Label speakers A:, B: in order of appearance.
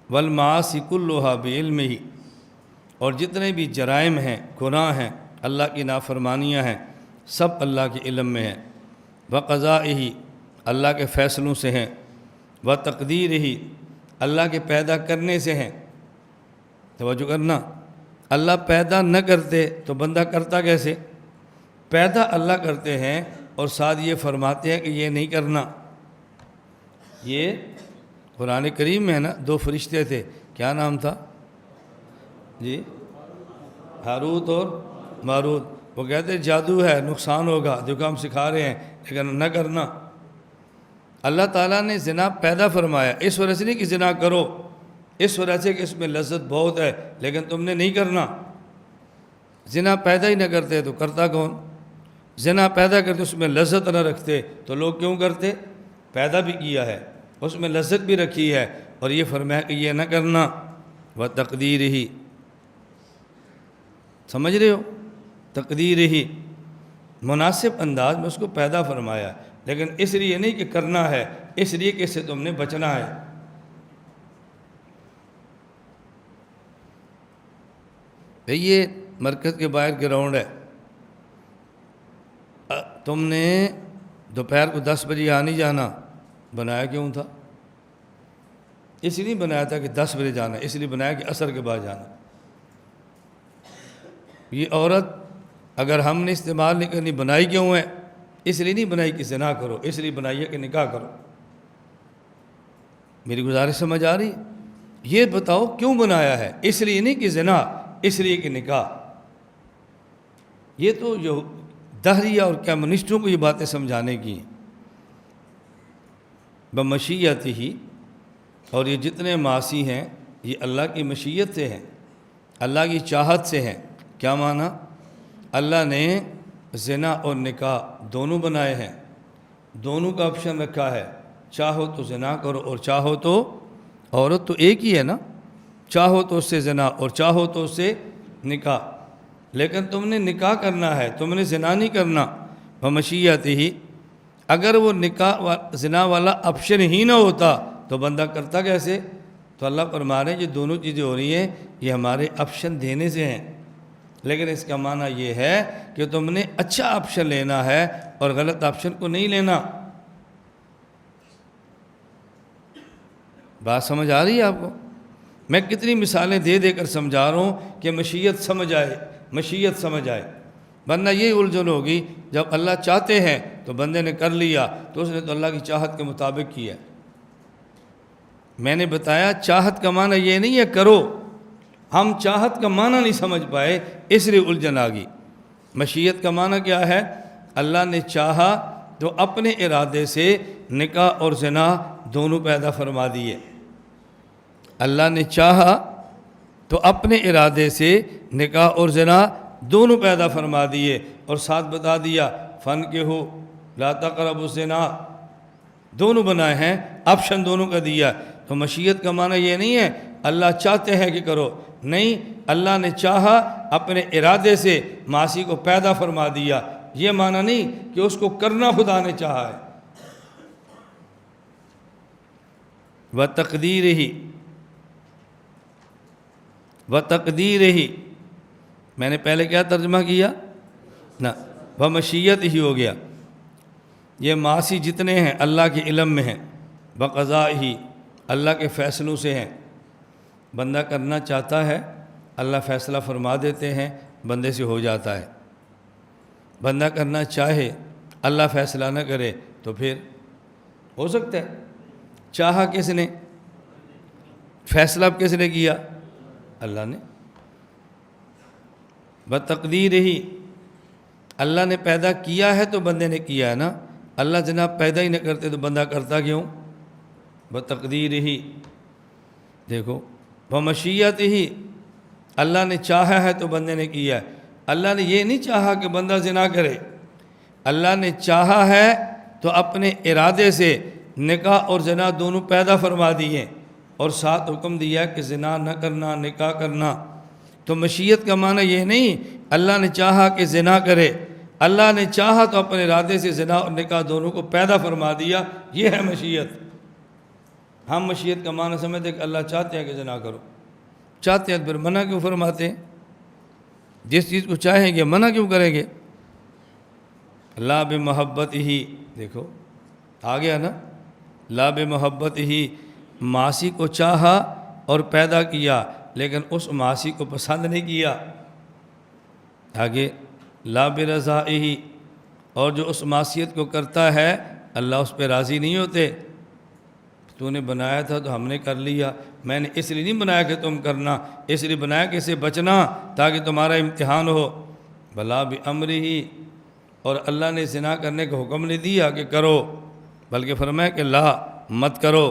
A: والمعاصی کلھا بعلمہ، اور جتنے بھی جرائم ہیں، گناہ ہیں، اللہ کی نافرمانیاں ہیں، سب اللہ کے علم میں ہیں۔ وقضائہ، اللہ کے فیصلوں سے ہیں۔ وتقدیرہ، اللہ کے پیدا کرنے سے ہیں۔ توجہ کرنا، اللہ پیدا نہ کرتے تو بندہ کرتا کیسے؟ پیدا اللہ کرتے ہیں اور ساتھ یہ فرماتے ہیں کہ یہ نہیں کرنا۔ یہ قرآن کریم میں ہے نا، دو فرشتے تھے، کیا نام تھا جی؟ ہاروت اور ماروت۔ وہ کہتے جادو ہے، نقصان ہوگا، دیکھو ہم سکھا رہے ہیں لیکن نہ کرنا۔ اللہ تعالیٰ نے زنا پیدا فرمایا، اس وجہ سے نہیں کہ زنا کرو، اس وجہ سے کہ اس میں لذت بہت ہے، لیکن تم نے نہیں کرنا۔ زنا پیدا ہی نہ کرتے تو کرتا کون؟ زنا پیدا کرتے اس میں لذت نہ رکھتے تو لوگ کیوں کرتے؟ پیدا بھی کیا ہے، اس میں لذت بھی رکھی ہے، اور یہ فرمایا کہ یہ نہ کرنا۔ وتقدیرہ، سمجھ رہے ہو؟ تقدیرہ، مناسب انداز میں اس کو پیدا فرمایا، لیکن اس لیے نہیں کہ کرنا ہے، اس لیے کہ اس سے تم نے بچنا ہے۔ یہ مرکز کے باہر گراؤنڈ ہے، تم نے دوپہر کو 10 بجے نہیں جانا، بنایا کیوں تھا؟ اس لیے بنایا تھا کہ 10 بجے جانا، اس لیے بنایا کہ عصر کے بعد جانا۔ یہ عورت اگر ہم نے استعمال نہیں کرنی، بنائی کیوں ہے؟ اس لیے نہیں بنائی کہ زنا کرو، اس لیے بنائی ہے کہ نکاح کرو۔ میری گزارش سمجھ آ رہی؟ یہ بتاؤ کیوں بنایا ہے؟ اس لیے نہیں کہ زنا، اس لیے کہ نکاح۔ یہ تو جو دہریہ اور کمیونسٹوں کو یہ باتیں سمجھانے کی ہیں۔ بمشیت ہی، اور یہ جتنے معاصی ہیں یہ اللہ کی مشیت سے ہیں، اللہ کی چاہت سے ہیں۔ کیا معنی؟ اللہ نے زنا اور نکاح دونوں بنائے ہیں، دونوں کا آپشن رکھا ہے، چاہو تو زنا کرو اور چاہو تو، عورت تو ایک ہی ہے نا، چاہو تو اس سے زنا اور چاہو تو اس سے نکاح، لیکن تم نے نکاح کرنا ہے، تم نے زنا نہیں کرنا۔ بمشیت ہی، اگر وہ نکاح زنا والا آپشن ہی نہ ہوتا تو بندہ کرتا کیسے؟ تو اللہ فرما رہے ہیں یہ دونوں چیزیں ہو رہی ہیں، یہ ہمارے آپشن دینے سے ہیں، لیکن اس کا معنی یہ ہے کہ تم نے اچھا آپشن لینا ہے اور غلط آپشن کو نہیں لینا۔ بات سمجھ آ رہی ہے آپ کو؟ میں کتنی مثالیں دے دے کر سمجھا رہا ہوں کہ مشیت سمجھ آئے، مشیت سمجھ آئے، ورنہ یہی الجھن ہوگی جب اللہ چاہتے ہیں تو بندے نے کر لیا تو اس نے تو اللہ کی چاہت کے مطابق کیا۔ میں نے بتایا چاہت کا معنی یہ نہیں ہے کرو، ہم چاہت کا معنی نہیں سمجھ پائے اس لیے الجھن آ گئی۔ مشیت کا معنی کیا ہے؟ اللہ نے چاہا تو اپنے ارادے سے نکاح اور زنا دونوں پیدا فرما دیے۔ اللہ نے چاہا تو اپنے ارادے سے نکاح اور زنا دونوں پیدا فرما دیے، اور ساتھ بتا دیا فَانْكِحُوا لَا تَقْرَبُوا الزِّنَا، دونوں بنائے ہیں، آپشن دونوں کا دیا۔ تو مشیت کا معنی یہ نہیں ہے اللہ چاہتے ہیں کہ کرو، نہیں، اللہ نے چاہا اپنے ارادے سے معاصی کو پیدا فرما دیا، یہ معنی نہیں کہ اس کو کرنا خدا نے چاہا ہے۔ وَتَقْدِيرِهِ، وَتَقْدِيرِهِ، میں نے پہلے کیا ترجمہ کیا نا؟ وَمَشِیَّتِ ہی ہو گیا۔ یہ معاصی جتنے ہیں اللہ کے علم میں ہیں، بقضائہ، اللہ کے فیصلوں سے ہیں۔ بندہ کرنا چاہتا ہے، اللہ فیصلہ فرما دیتے ہیں، بندے سے ہو جاتا ہے۔ بندہ کرنا چاہے، اللہ فیصلہ نہ کرے تو پھر ہو سکتا ہے۔ چاہا کس نے؟ فیصلہ کس نے کیا؟ اللہ نے۔ بتقدیرہ، اللہ نے پیدا کیا ہے تو بندے نے کیا ہے نا، اللہ جناب پیدا ہی نہ کرتے تو بندہ کرتا کیوں؟ بتقدیرہ، دیکھو بمشیتہ، اللہ نے چاہا ہے تو بندے نے کیا ہے۔ اللہ نے یہ نہیں چاہا کہ بندہ زنا کرے، اللہ نے چاہا ہے تو اپنے ارادے سے نکاح اور زنا دونوں پیدا فرما دیے، اور ساتھ حکم دیا کہ زنا نہ کرنا، نکاح کرنا۔ تو مشیت کا معنی یہ نہیں اللہ نے چاہا کہ زنا کرے، اللہ نے چاہا تو اپنے ارادے سے زنا اور نکاح دونوں کو پیدا فرما دیا، یہ ہے مشیت۔ ہم مشیت کا معنی سمجھتے کہ اللہ چاہتے ہیں کہ زنا کرو، چاہتے ہیں پھر منع کیوں فرماتے ہیں؟ جس چیز کو چاہیں گے منع کیوں کریں گے؟ لا بمحبت ہی، دیکھو آ گیا نا، لا بمحبت ہی، معاصی کو چاہا اور پیدا کیا لیکن اس معاصی کو پسند نہیں کیا۔ آگے لا برضا ہی، اور جو اس معصیت کو کرتا ہے اللہ اس پہ راضی نہیں ہوتے۔ تو نے بنایا تھا تو ہم نے کر لیا، میں نے اس لیے نہیں بنایا کہ تم کرنا، اس لیے بنایا کہ اسے بچنا تاکہ تمہارا امتحان ہو۔ بلا بامرہ، اور اللہ نے زنا کرنے کا حکم نہیں دیا کہ کرو، بلکہ فرمایا کہ لا مت کرو۔